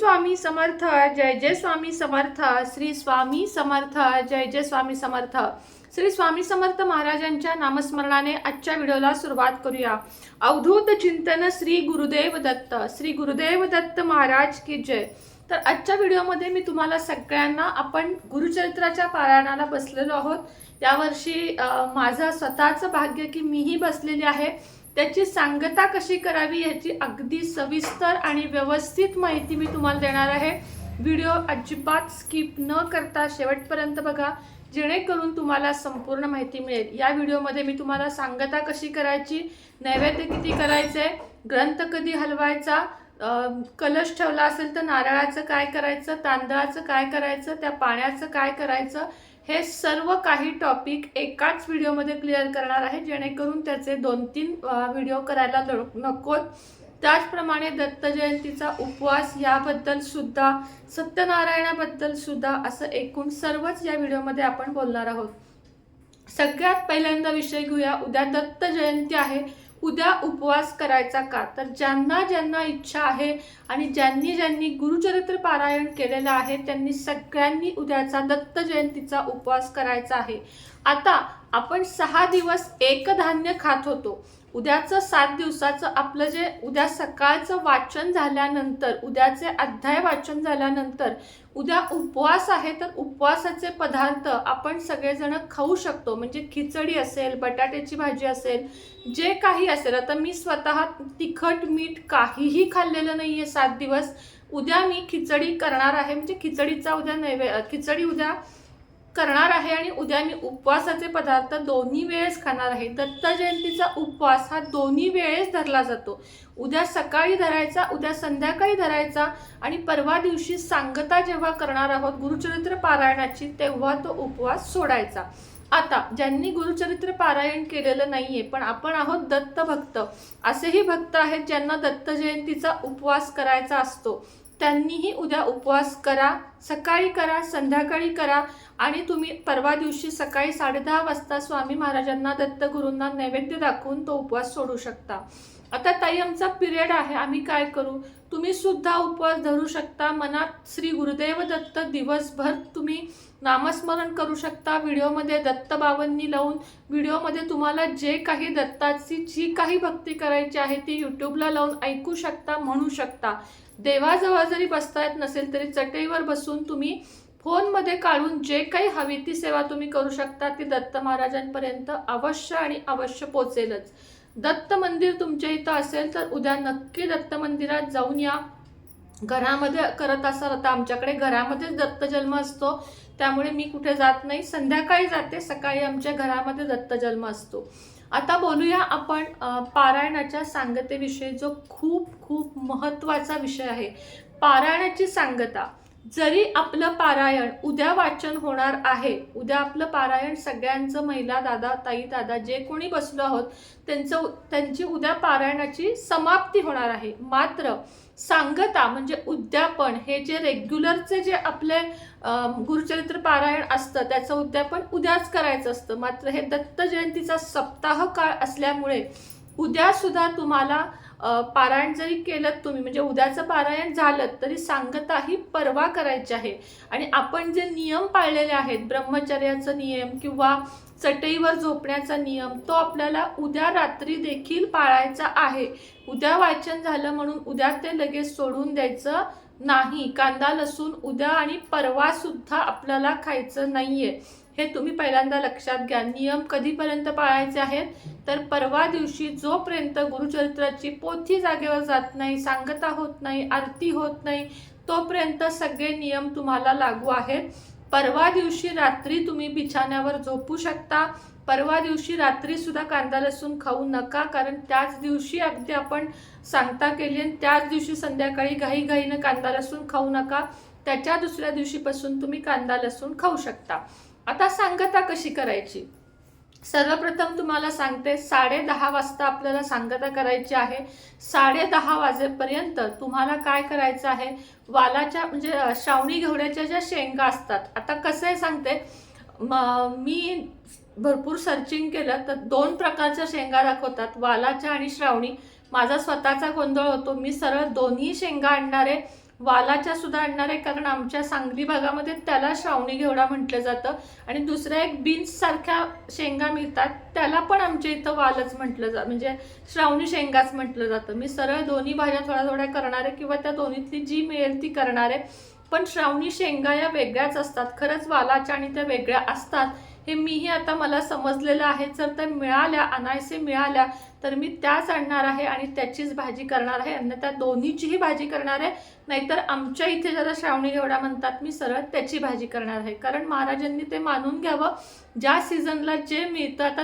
स्वामी समर्थ, जय जय स्वामी समर्थ, श्री स्वामी समर्थ, जय जय स्वामी समर्थ। श्री स्वामी समर्थ महाराजांच्या नामस्मरणाने आजच्या व्हिडिओला सुरुवात करूया। अवधूत चिंतन श्री गुरुदेव दत्त, श्री गुरुदेव दत्त महाराज की जय। तर आजच्या व्हिडिओमध्ये मी तुम्हाला सगळ्यांना आपण गुरुचरित्राच्या पारायणाला बसलेलो आहोत। यावर्षी माझं स्वतःचं भाग्य की मीही बसलेली आहे। त्याची सांगता कशी करावी याची अगदी सविस्तर आणि व्यवस्थित माहिती मी तुम्हाला देणार आहे। व्हिडिओ अजिबात स्किप न करता शेवटपर्यंत बघा, जेणेकरून तुम्हाला संपूर्ण माहिती मिळेल। या व्हिडिओमध्ये मी तुम्हाला सांगता कशी करायची, नैवेद्य किती करायचे, ग्रंथ कधी हलवायचा, कलश ठेवला असेल तर नारळाचं काय करायचं, तांदळाचं काय करायचं, त्या पाण्याचं काय करायचं, हे सर्व काही टॉपिक एकाच व्हिडिओमध्ये क्लिअर करणार आहे, जेणेकरून त्याचे 2-3 व्हिडिओ करायला नकोत। त्याचप्रमाणे दत्त जयंतीचा उपवास याबद्दल सुद्धा, सत्यनारायणाबद्दल सुद्धा, असं एकूण सर्वच या व्हिडिओमध्ये आपण बोलणार आहोत। सगळ्यात पहिल्यांदा विषय घेऊया, उद्या दत्त जयंती आहे। उद्या उपवास करायचा का? तर ज्यांना ज्यांना इच्छा आहे आणि ज्यांनी ज्यांनी गुरुचरित्र पारायण केलेलं आहे त्यांनी सगळ्यांनी उद्याचा दत्त जयंतीचा उपवास करायचा आहे। आता आपण 6 दिवस एकधान्य खात होतो। उद्याचं 7 दिवसाचं आपलं जे उद्या सकाळचं वाचन झाल्यानंतर, उद्याचे अध्याय वाचन झाल्यानंतर उद्या उपवास आहे, तर उपवासाचे पदार्थ आपण सगळेजण खाऊ शकतो। म्हणजे खिचडी असेल, बटाट्याची भाजी असेल, जे काही असेल। आता मी स्वतः तिखट मीठ काहीही खाल्लेलं नाही आहे 7 दिवस। उद्या मी खिचडी करणार आहे, म्हणजे खिचडीचा उद्या खिचडी उद्या करणार आहे आणि उद्या मी उपवासाचे पदार्थ दोन्ही वेळेस खाणार आहे। दत्त जयंतीचा उपवास हा दोन्ही वेळेस धरला जातो। उद्या सकाळी धरायचा, उद्या संध्याकाळी धरायचा आणि परवा दिवशी सांगता जेव्हा करणार आहोत गुरुचरित्र पारायणाची तेव्हा तो उपवास सोडायचा। आता ज्यांनी गुरुचरित्र पारायण केलेलं नाहीये पण आपण आहोत दत्त भक्त, असेही भक्त आहेत ज्यांना दत्त जयंतीचा उपवास करायचा असतो, त्यांनीही उद्या उपवास करा। सकाळी करा, संध्याकाळी करा आणि तुम्ही परवा दिवशी सकाळी 10:30 वाजता स्वामी महाराजांना, दत्तगुरूंना नैवेद्य दाखवून तो उपवास सोडू शकता। आता ताई आमचा पिरियड आहे, आम्ही काय करू? तुम्ही सुद्धा उपवास धरू शकता। मनात श्री गुरुदेव दत्त दिवसभर तुम्ही नामस्मरण करू शकता। व्हिडिओमध्ये दत्त बाबांनी लावून, व्हिडिओमध्ये तुम्हाला जे काही दत्ताची जी काही भक्ती करायची आहे ती यूट्यूबला लावून ऐकू शकता, म्हणू शकता। देवाजवळ जरी बसता येत नसेल तरी चटईवर बसून तुम्ही फोनमध्ये काढून जे काही हवी ती सेवा तुम्ही करू शकता। ती दत्त महाराजांपर्यंत अवश्य आणि अवश्य पोचेलच। दत्त मंदिर तुमच्या इथं असेल तर उद्या नक्की दत्त मंदिरात जाऊन या। घरामध्ये करत असाल, आता आमच्याकडे घरामध्येच दत्त जन्म असतो, त्यामुळे मी कुठे जात नाही, संध्याकाळी जाते, सकाळी आमच्या घरामध्ये दत्त जन्म असतो। आता बोलूया आपण पारायणाच्या सांगतेविषयी, जो खूप खूप महत्त्वाचा विषय आहे। पारायणाची सांगता, जरी आपलं पारायण उद्या वाचन होणार आहे, उद्या आपलं पारायण सगळ्यांचं, महिला दादा, ताई दादा जे कोणी बसलो आहोत त्यांची उद्या पारायणाची समाप्ती होणार आहे। मात्र सांगता म्हणजे उद्यापन, हे जे रेग्युलरचे जे आपले गुरुचरित्र पारायण असतं त्याचं उद्यापन उद्याच करायचं असतं। मात्र हे दत्त जयंतीचा सप्ताह काळ असल्यामुळे उद्या सुद्धा तुम्हाला पारायण जरी केलं तुम्ही, म्हणजे उद्याचं पारायण झालं तरी सांगता ही परवा करायची आहे। आणि आपण जे नियम पाळलेले आहेत, ब्रह्मचर्याचा नियम किंवा चटईवर झोपण्याचा नियम, तो आपल्याला उद्या रात्री देखील पाळायचा आहे। उद्या वाचन झालं म्हणून उद्या ते लगेच सोडून द्यायचं नाही। कांदा लसूण उद्या आणि परवा सुद्धा आपल्याला खायचं नाहीये, हे तुम्ही पहिल्यांदा लक्षात घ्या। नियम कधीपर्यंत पाळायचे आहेत तर परवा दिवशी जोपर्यंत गुरुचरित्राची पोथी जागेवर जात नाही, सांगता होत नाही, आरती होत नाही, तोपर्यंत सगळे नियम तुम्हाला लागू आहेत। परवा दिवशी रात्री तुम्ही बिछाण्यावर झोपू शकता। परवा दिवशी रात्री सुद्धा कांदा लसूण खाऊ नका, कारण त्याच दिवशी अगदी आपण सांगता केली आणि त्याच दिवशी संध्याकाळी घाईघाईनं कांदा लसूण खाऊ नका। त्याच्या दुसऱ्या दिवशीपासून तुम्ही कांदा लसूण खाऊ शकता। आता सांगता कशी करायची? सर्वप्रथम तुम्हाला सांगते, 10:30 वाजता आपल्याला सांगता करायची आहे। 10:30 वाजेपर्यंत तुम्हाला काय करायचं आहे, वालाच्या म्हणजे श्रावणी घेवड्याच्या ज्या शेंगा असतात, आता कसं आहे सांगते, मी भरपूर सर्चिंग केलं तर 2 प्रकारच्या शेंगा दाखवतात, वालाच्या आणि श्रावणी। माझा स्वतःचा गोंधळ होतो, मी सरळ दोन्ही शेंगा आणणारे वालाच्या सुद्धा आणणार आहे, कारण आमच्या सांगली भागामध्ये त्याला श्रावणी घेवडा म्हटलं जातं. आणि दुसऱ्या एक बीन्स सारख्या शेंगा मिळतात, त्याला पण आमच्या इथं वालच म्हटलं जातं, म्हणजे श्रावणी शेंगाच म्हटलं जातं. मी सरळ दोन्ही भाज्या थोड्या थोड्या करणार आहे किंवा त्या दोन्हीतली जी मिळेल ती करणार आहे. पण श्रावणी शेंगा या वेगळ्याच असतात, खरंच वालाच्या आणि त्या वेगळ्या असतात हे मीही आता मला समजलेलं आहे. जर त्या मिळाल्या, अनायसे मिळाल्या, तर मी त्याच आणणार आहे आणि त्याचीच भाजी करणार आहे. अन्यथा दोन्हीचीही भाजी करणार आहे. नाहीतर आमच्या इथे जरा श्रावणी घेवडा म्हणतात, मी सरळ त्याची भाजी करणार आहे. कारण महाराजांनी ते मानून घ्यावं, ज्या सीझनला जे मिळतं, आता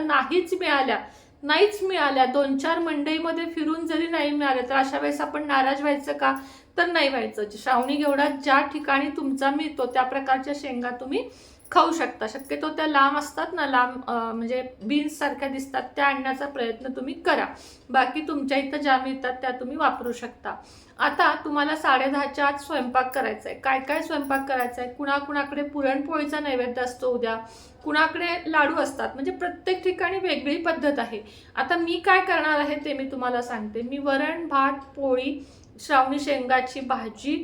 नाहीच मिळाल्या 2-4 मंडईमध्ये फिरून जरी नाही मिळाले, तर अशा वेळेस आपण नाराज व्हायचं का? तर नाही व्हायचं. श्रावणी घेवडा ज्या ठिकाणी तुमचा मिळतो त्या प्रकारच्या शेंगा तुम्ही खाऊ शकता. शक्यतो त्या लांब असतात ना, लांब म्हणजे बीन्स सारख्या दिसतात, त्या आणण्याचा प्रयत्न तुम्ही करा. बाकी तुमच्या इथं ज्या मिळतात त्या तुम्ही वापरू शकता. आता तुम्हाला 10:30च्या आत स्वयंपाक करायचा आहे. काय काय स्वयंपाक करायचा आहे? कुणाकुणाकडे पुरणपोळीचा नैवेद्य असतो उद्या, कुणाकडे लाडू असतात, म्हणजे प्रत्येक ठिकाणी वेगळी पद्धत आहे. आता मी काय करणार आहे ते मी तुम्हाला सांगते. मी वरण, भात, पोळी, श्रावणी शेंगाची भाजी,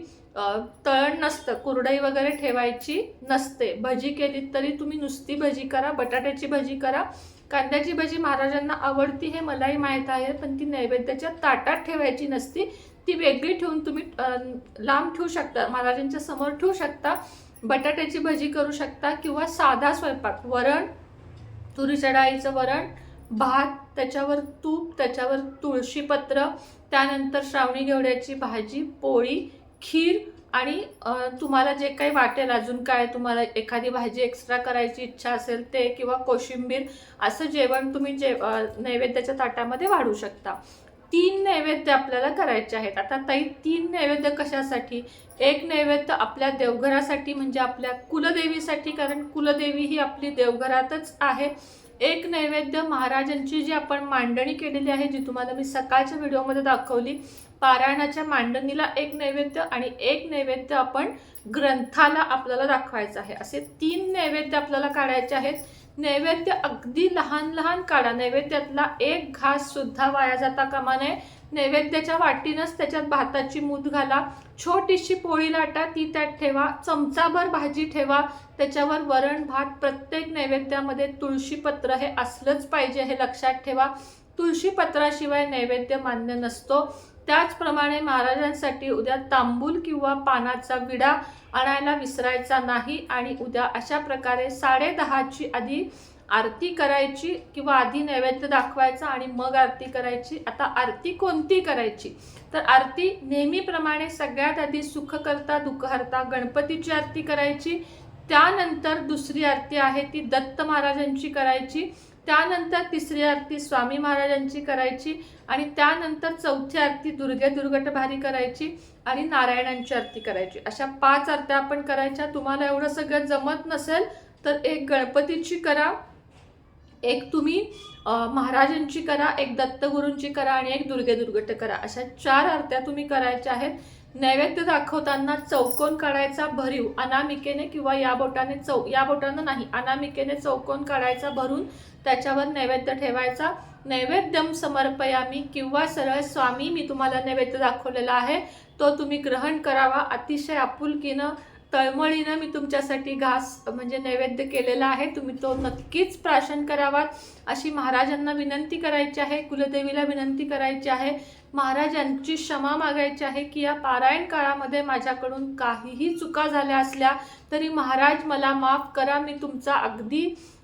तळण नसतं, कुरडई वगैरे ठेवायची नसते. भजी केली तरी तुम्ही नुसती भजी करा, बटाट्याची भजी करा. कांद्याची भजी महाराजांना आवडती हे मलाही माहीत आहे, पण ती नैवेद्याच्या ताटात ठेवायची नसती. ती वेगळी ठेवून तुम्ही लांब ठेवू शकता, महाराजांच्या समोर ठेवू शकता. बटाट्याची भजी करू शकता किंवा साधा स्वयंपाक, वरण, तुरीच्या डाळीचं वरण, भात, त्याच्यावर तूप, त्याच्यावर तुळशीपत्र, त्यानंतर श्रावणी घेवड्याची भाजी, पोळी, खीर आणि तुम्हाला जे काही वाटेल, अजून काय तुम्हाला एखादी भाजी एक्स्ट्रा करायची इच्छा असेल ते, किंवा कोशिंबीर, असं जेवण तुम्ही नैवेद्याच्या ताटामध्ये वाढू शकता. 3 नैवेद्य आपल्याला करायचे आहेत. आता ताई 3 नैवेद्य कशासाठी? एक नैवेद्य आपल्या देवघरासाठी, म्हणजे आपल्या कुलदेवीसाठी, कारण कुलदेवी ही आपली देवघरातच आहे. एक नैवेद्य महाराजांची जी आपण मांडणी केलेली आहे, जी तुम्हाला मी सकाळच्या व्हिडिओमध्ये दाखवली, पारायणाच्या मांडणीला एक नैवेद्य, आणि एक नैवेद्य आपण ग्रंथाला आपल्याला दाखवायचं आहे. असे 3 नैवेद्य आपल्याला काढायचे आहेत. नैवेद्य अगदी लहान लहान काढा. नैवेद्यातला एक घास सुद्धा वाया जाता कामा नये. नैवेद्याच्या वाटीनंच त्याच्यात भाताची मूठ घाला, छोटीशी पोळी लाटा, ती त्यात ठेवा, चमचाभर भाजी ठेवा, त्याच्यावर वरण भात. प्रत्येक नैवेद्यामध्ये तुळशीपत्र हे असलंच पाहिजे, हे लक्षात ठेवा. तुळशीपत्राशिवाय नैवेद्य मान्य नसतो. त्याचप्रमाणे महाराजांसाठी उद्या तांबूल किंवा पानाचा विडा आणायला विसरायचा नाही. आणि उद्या अशा प्रकारे 10:30ची आधी आरती करायची, किंवा आधी नैवेद्य दाखवायचा आणि मग आरती करायची. आता आरती कोणती करायची? तर आरती नेहमीप्रमाणे सगळ्यात आधी सुखकर्ता दुःखहर्ता गणपतीची आरती करायची. त्यानंतर दुसरी आरती आहे ती दत्त महाराजांची करायची. त्यानंतर तिसरी आरती स्वामी महाराजांची करायची. आणि त्यानंतर चौथी आरती दुर्गटभारी करायची आणि नारायणांची आरती करायची. अशा 5 आरत्या आपण करायच्या. तुम्हाला एवढं सगळं जमत नसेल तर एक गणपतीची करा, एक तुम्ही महाराजांची करा, एक दत्तगुरूंची करा आणि एक दुर्गट करा. अशा 4 आरत्या तुम्ही करायच्या आहेत. नैवेद्य दाखवताना चौकोन काढायचा भरीव अनामिकेने, किंवा या बोटानं नाही, अनामिकेने चौकोन काढायचा भरून, त्याच्यावर नैवेद्य ठेवायचा. नैवेद्यम समर्पयामी, किंवा सरळ स्वामी मी तुम्हाला नैवेद्य दाखवलेला आहे तो तुम्ही ग्रहण करावा. अतिशय आपुलकीनं, तळमळीनं मी तुमच्यासाठी घास म्हणजे नैवेद्य केलेला आहे, तुम्ही तो नक्कीच प्राशन करावा अशी महाराजांना विनंती करायची आहे. कुलदेवीला विनंती करायची आहे. महाराजांची क्षमा मागायची आहे की या पारायण काळामध्ये माझ्याकडून काहीही चुका झाल्या असल्या तरी महाराज मला माफ करा. मी तुमचा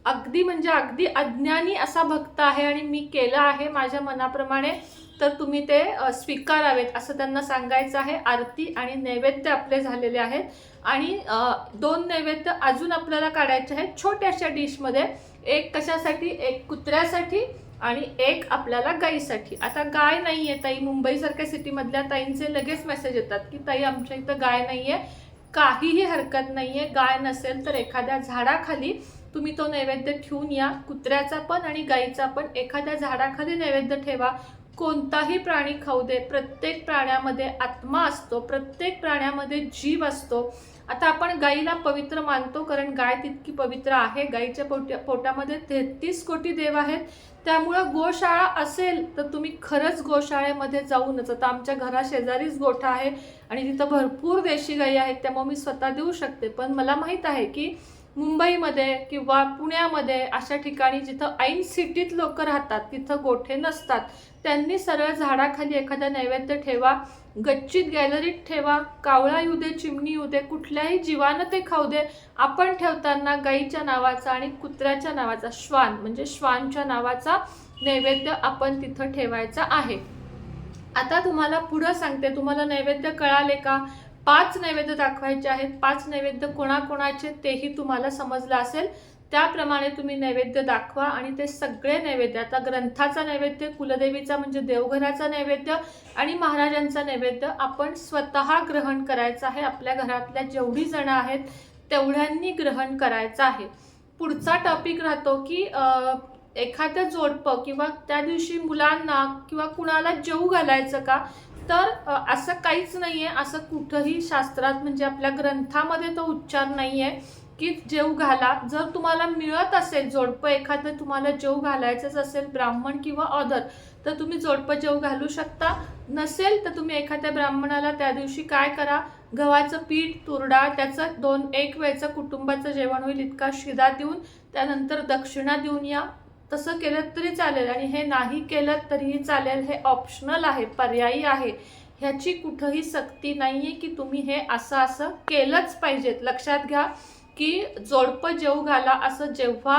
अगदी म्हणजे अगदी अज्ञानी असा भक्त आहे आणि मी केलं आहे माझ्या मनाप्रमाणे, तर तुम्ही ते स्वीकारावेत असं त्यांना सांगायचं आहे. आरती आणि नैवेद्य आपले झालेले आहेत. आणि 2 नैवेद्य अजून आपल्याला काढायचे आहेत छोट्याशा डिशमध्ये. एक कशासाठी? एक कुत्र्यासाठी आणि एक आपल्याला गाईसाठी. आता गाय नाही आहे ताई, मुंबईसारख्या सिटीमधल्या ताईंचे लगेच मेसेज येतात की ताई आमच्या इथं गाय नाही आहे. काहीही हरकत नाही आहे. गाय नसेल तर एखाद्या झाडाखाली तुम्ही तो नैवेद्य ठेवून या. कुत्र्याचा पण आणि गाईचा पण एखाद्या झाडाखाली नैवेद्य ठेवा. कोणताही प्राणी खाऊ दे, प्रत्येक प्राण्यामध्ये आत्मा असतो, प्रत्येक प्राण्यामध्ये जीव असतो. आता आपण गाईला पवित्र मानतो कारण गाय तितकी पवित्र आहे. गाईच्या पोटामध्ये 33 कोटी देव आहेत. त्यामुळं गोशाळा असेल तर तुम्ही खरंच गोशाळेमध्ये जाऊनच, आता आमच्या घराशेजारीच गोठा आहे आणि तिथं भरपूर देशी गाई आहेत, त्यामुळे मी स्वतः देऊ शकते. पण मला माहीत आहे की मुंबईमध्ये किंवा पुण्यामध्ये अशा ठिकाणी जिथं ऐन सिटीत लोक राहतात तिथं गोठे नसतात. त्यांनी सरळ झाडाखाली एखादा नैवेद्य ठेवा, गच्चीत गॅलरीत ठेवा, कावळा येऊ दे, चिमणी येऊ दे, कुठल्याही जीवानं ते खाऊ दे, आपण ठेवताना गाईच्या नावाचा आणि कुत्र्याच्या नावाचा, श्वान म्हणजे श्वानच्या नावाचा नैवेद्य आपण तिथं ठेवायचा आहे. आता तुम्हाला पुढं सांगते, तुम्हाला नैवेद्य कळाले का? 5 नैवेद्य दाखवायचे आहेत. 5 नैवेद्य कोणाकोणाचे तेही तुम्हाला समजलं असेल. त्याप्रमाणे तुम्ही नैवेद्य दाखवा आणि ते सगळे नैवेद्य, आता ग्रंथाचा नैवेद्य, कुलदेवीचा म्हणजे देवघराचा नैवेद्य आणि महाराजांचा नैवेद्य आपण स्वतः ग्रहण करायचा आहे. आपल्या घरातल्या जेवढी जण आहेत तेवढ्यांनी ग्रहण करायचं आहे. पुढचा टॉपिक राहतो की एखादं जोडपं किंवा त्या दिवशी मुलांना किंवा कुणाला जेवू घालायचं का? तर असं काहीच नाही आहे. असं कुठंही शास्त्रात म्हणजे आपल्या ग्रंथामध्ये तो उच्चार नाही आहे की जेवू घाला. जर तुम्हाला मिळत असेल जोडपं, एखादं तुम्हाला जेवू घालायचंच असेल, ब्राह्मण किंवा ऑदर, तर तुम्ही जोडपं जेवू घालू शकता. नसेल तर तुम्ही एखाद्या ब्राह्मणाला त्या दिवशी काय करा, गव्हाचं पीठ, तूर डाळ, त्याचं एक वेळचं कुटुंबाचं जेवण होईल इतका शिदा देऊन त्यानंतर दक्षिणा देऊन या. तसं केलं तरी चालेल आणि हे नाही केलं तरीही चालेल. हे ऑप्शनल आहे, पर्यायी आहे. ह्याची कुठंही सक्ती नाही आहे की तुम्ही हे असं केलंच पाहिजेत. लक्षात घ्या की जोडपं जेवू घाला असं जेव्हा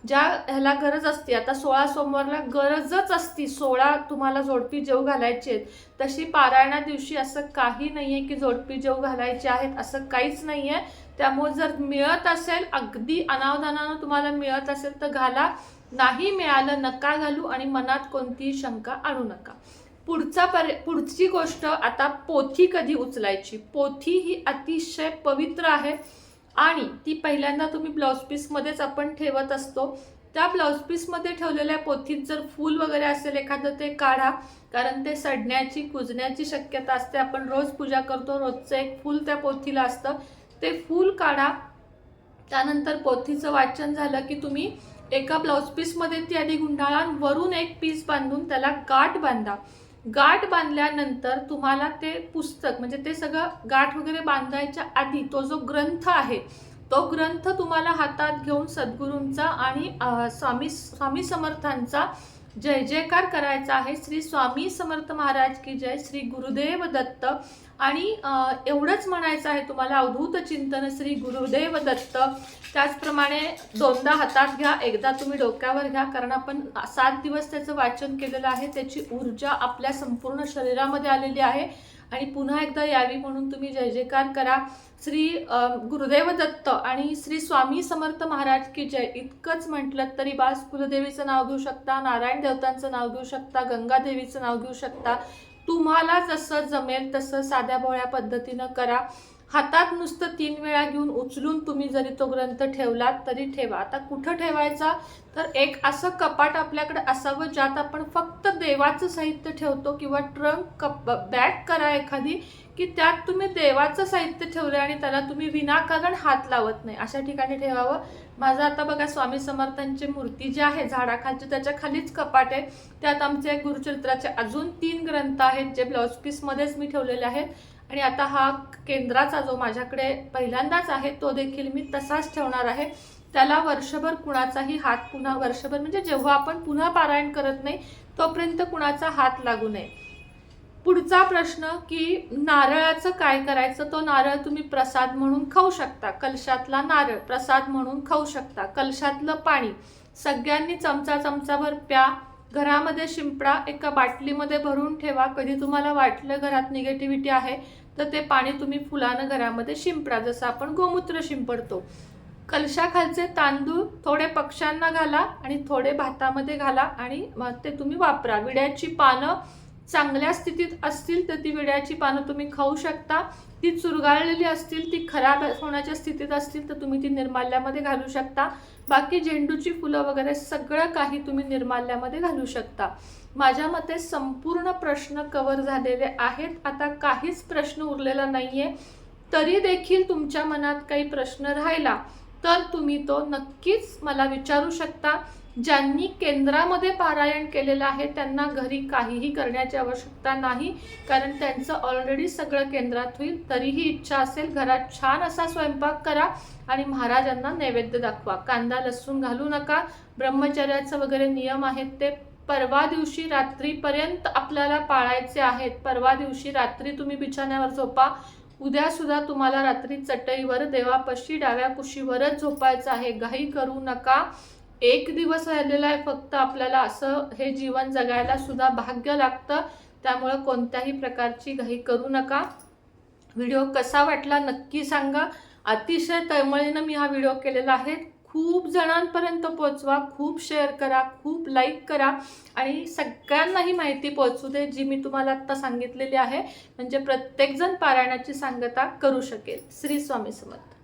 ज्या ह्याला गरज असते, आता 16 सोमवारला गरजच असती 16 तुम्हाला जोडपी जेवू घालायची आहेत, तशी पारायणा दिवशी असं काही नाही आहे की जोडपी जेवू घालायचे आहेत, असं काहीच नाही आहे. त्यामुळे जर मिळत असेल, अगदी अनावधानानं तुम्हाला मिळत असेल तर घाला, नाही मिळालं नका घालू आणि मनात कोणतीही शंका आणू नका. पुढची गोष्ट, आता पोथी कधी उचलायची? पोथी ही अतिशय पवित्र आहे आणि ती पहिल्यांदा तुम्ही ब्लाउज पीसमध्येच आपण ठेवत असतो. त्या ब्लाउज पीसमध्ये ठेवलेल्या पोथीत जर फूल वगैरे असेल एखादं ते काढा, कारण ते सडण्याची कुजण्याची शक्यता असते. आपण रोज पूजा करतो, रोजचं एक फूल त्या पोथीला असतं, ते फूल काढा. त्यानंतर पोथीचं वाचन झालं की तुम्ही एका ब्लाउज पीसमध्ये ती आधी गुंडाळा, वरून एक पीस बांधून त्याला गाठ बांधा. गाठ बांधल्यानंतर तुम्हाला ते पुस्तक म्हणजे ते सगळं गाठ वगैरे बांधायच्या आधी तो जो ग्रंथ आहे तो ग्रंथ तुम्हाला हातात घेऊन सद्गुरूंचा आणि स्वामी समर्थांचा जय जयकार करायचा आहे. श्री स्वामी समर्थ महाराज की जय, श्री गुरुदेव दत्त, आणि एवढंच म्हणायचं आहे तुम्हाला, अवधूत चिंतन श्री गुरुदेव दत्त. त्याचप्रमाणे 2दा हातात घ्या, एकदा तुम्ही डोक्यावर घ्या, कारण आपण 7 दिवस त्याचं वाचन केलेलं आहे. त्याची ऊर्जा आपल्या संपूर्ण शरीरामध्ये आलेली आहे आणि पुन्हा एकदा यावी म्हणून तुम्ही जय जयकार करा. श्री गुरुदेव दत्त आणि श्री स्वामी समर्थ महाराज की जय इतकंच म्हटलं तरी बास. कुलदेवीचं नाव घेऊ शकता, नारायण देवतांचं नाव घेऊ शकता, गंगा देवीचं नाव घेऊ शकता. तुम्हाला जसं जमेल तसं साध्या भोळ्या पद्धतीनं करा. हातात नुसतं 3 वेळा घेऊन उचलून तुम्ही जरी तो ग्रंथ ठेवलात तरी ठेवा. आता कुठं ठेवायचा? तर एक असं कपाट आपल्याकडे असावं ज्यात आपण फक्त देवाचं साहित्य ठेवतो, किंवा ट्रंक बॅग करा एखादी की त्यात तुम्ही देवाचं साहित्य ठेवलं आणि त्याला तुम्ही विनाकारण हात लावत नाही, अशा ठिकाणी ठेवावं. माझं आता बघा स्वामी समर्थांची मूर्ती जी आहे झाडाखालची त्याच्या खालीच कपाट आहे, त्यात आमचे गुरुचरित्राचे अजून 3 ग्रंथ आहेत जे ब्लाउज पीसमध्येच मी ठेवलेले आहेत. आणि आता हा केंद्राचा जो माझ्याकडे पहिल्यांदाच आहे तो देखील मी तसाच ठेवणार आहे. त्याला वर्षभर कुणाचाही हात, पुन्हा वर्षभर म्हणजे जेव्हा आपण पुन्हा पारायण करत नाही तोपर्यंत कुणाचा हात लागू नये. पुढचा प्रश्न की नारळाचं काय करायचं? तो नारळ तुम्ही प्रसाद म्हणून खाऊ शकता. कलशातला नारळ प्रसाद म्हणून खाऊ शकता. कलशातलं पाणी सगळ्यांनी चमचाभर प्या. घरामध्ये शिंपडा, एका बाटलीमध्ये भरून ठेवा. कधी तुम्हाला वाटलं घरात निगेटिव्हिटी आहे तर ते पाणी तुम्ही फुलानं घरामध्ये शिंपडा, जसं आपण गोमूत्र शिंपडतो. कलशाखालचे तांदूळ थोडे पक्ष्यांना घाला आणि थोडे भातामध्ये घाला आणि मग ते तुम्ही वापरा. विड्याची पानं चांगल्या स्थितीत असतील तर ती विड्याची पानं तुम्ही खाऊ शकता. ती चुरगाळलेली असतील, ती खराब होण्याच्या स्थितीत असतील तर तुम्ही ती निर्माल्यामध्ये घालू शकता. बाकी झेंडूची फुलं वगैरे सगळं काही तुम्ही निर्माल्यामध्ये घालू शकता. माझ्या मते संपूर्ण प्रश्न कव्हर झालेले आहेत. आता काहीच प्रश्न उरलेला नाहीये. तरी देखील तुमच्या मनात काही प्रश्न राहिला तर तुम्ही तो नक्कीच मला विचारू शकता. ज्यांनी केंद्रामध्ये पारायण केलेलं आहे त्यांना घरी काहीही करण्याची आवश्यकता नाही, कारण त्यांचं ऑलरेडी सगळं केंद्रात होईल. तरीही इच्छा असेल घरात छान असा स्वयंपाक करा आणि महाराजांना नैवेद्य दाखवा. कांदा लसूण घालू नका. ब्रह्मचर्याचं वगैरे नियम आहेत ते परवा दिवशी रात्रीपर्यंत आपल्याला पाळायचे आहेत. परवा दिवशी रात्री तुम्ही बिछाण्यावर झोपा. उद्यासुद्धा तुम्हाला रात्री चटईवर देवापाशी डाव्या कुशीवरच झोपायचं आहे. घाई करू नका. एक दिवस राहिलेला आहे फक्त आपल्याला. असं हे जीवन जगायला सुद्धा भाग्य लागतं. त्यामुळं कोणत्याही प्रकारची घाई करू नका. व्हिडिओ कसा वाटला नक्की सांगा. अतिशय तळमळीनं मी हा व्हिडिओ केलेला आहे. खूप जणांपर्यंत पोहोचवा, खूप शेअर करा, खूप लाईक करा आणि सगळ्यांना ही माहिती पोहोचू दे जी मी तुम्हाला आत्ता सांगितलेली आहे, म्हणजे प्रत्येकजण पारायणाची सांगता करू शकेल. श्री स्वामी समर्थ.